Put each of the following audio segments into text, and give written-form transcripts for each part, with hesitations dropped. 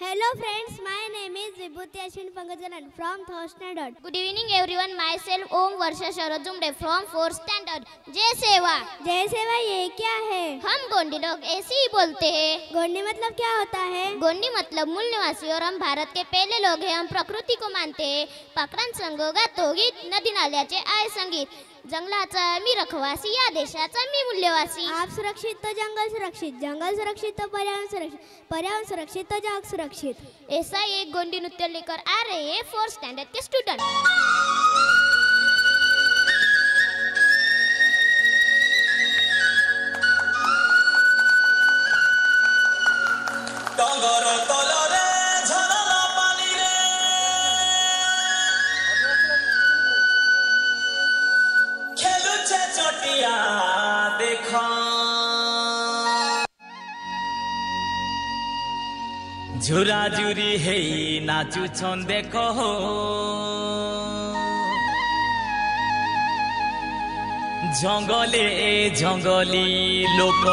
Hello friends, my name is Vibhuti Ashwin Pangajalan from 3rd standard. Good evening everyone, myself Om Varsha Sharad Jumde from 4th standard. जय सेवा। जय सेवा ये क्या है? हम गोंडी लोग ऐसे ही बोलते हैं। गोंडी मतलब क्या होता है? गोंडी मतलब मूल निवासी और हम भारत के पहले लोग हैं। हम प्रकृति को मानते हैं। पाखरान संगोगात गीत, नदी नाल्याचे आहे संगीत, जंगलाचा मी रखवासी, या देशाचा मी मूल्यवासी। आप सुरक्षित तो जंगल सुरक्षित, जंगल सुरक्षित तो पर्यावरण सुरक्षित, पर्यावरण सुरक्षित तो जग सुरक्षित। ऐसा एक गोंडी नृत्य लेकर आ रहे हैं 4th स्टैंडर्ड के स्टूडेंट। झुरा झुरी हे नाचुछन देखो जंगले जंगली लोक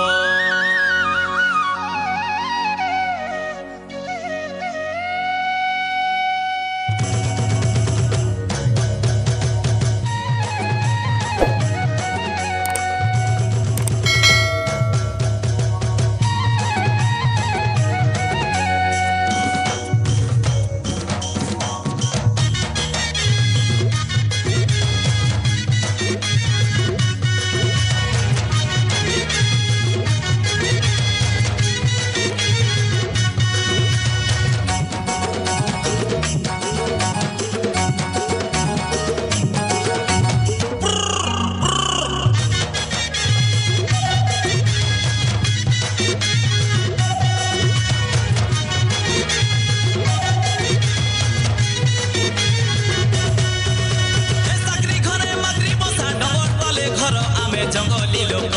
जंगली लोक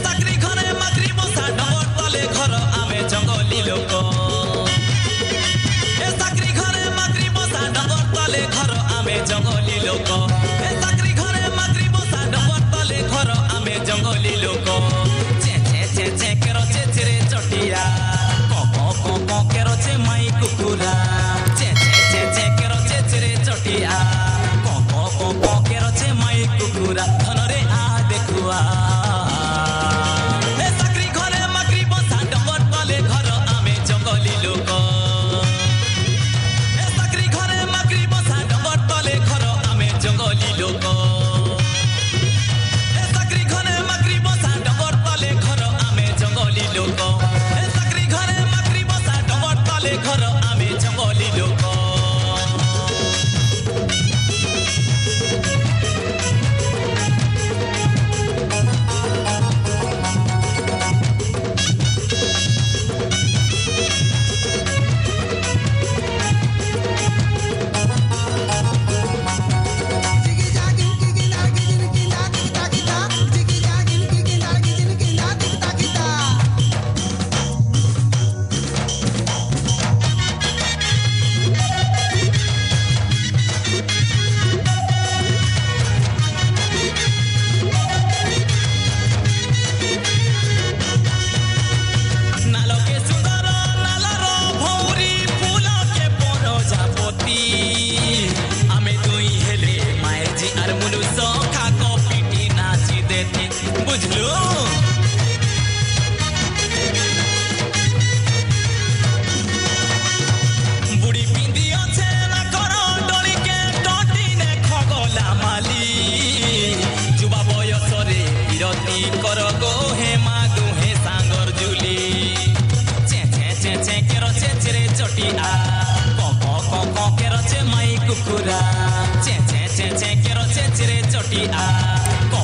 साकरी घरे माकरी बसा डबर तले घर आमे जंगली लोक साकरी घरे माकरी बसा डबर तले घर आमे जंगली लोक साकरी घरे माकरी बसा डबर तले घर आमे जंगली लोक चे चे चे चे केरो चे चे रे चटिया को केरो चे माई कुकुरा चे चे चे चे केरो चे चे रे चटिया को केरो चे माई कुकुरा धनरे आ देखुआ ए साकरी घरे माकरी बसा डबर तले घर आमे जंगली लोक ए साकरी घरे माकरी बसा डबर तले घर आमे जंगली लोक ए साकरी घरे माकरी बसा डबर तले घर आमे जंगली लोक ए साकरी घरे माकरी बसा डबर तले घर आमे जंगली लोक कुकुरा चे चे चे चे केरो चे चे रे चटिया को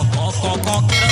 केरो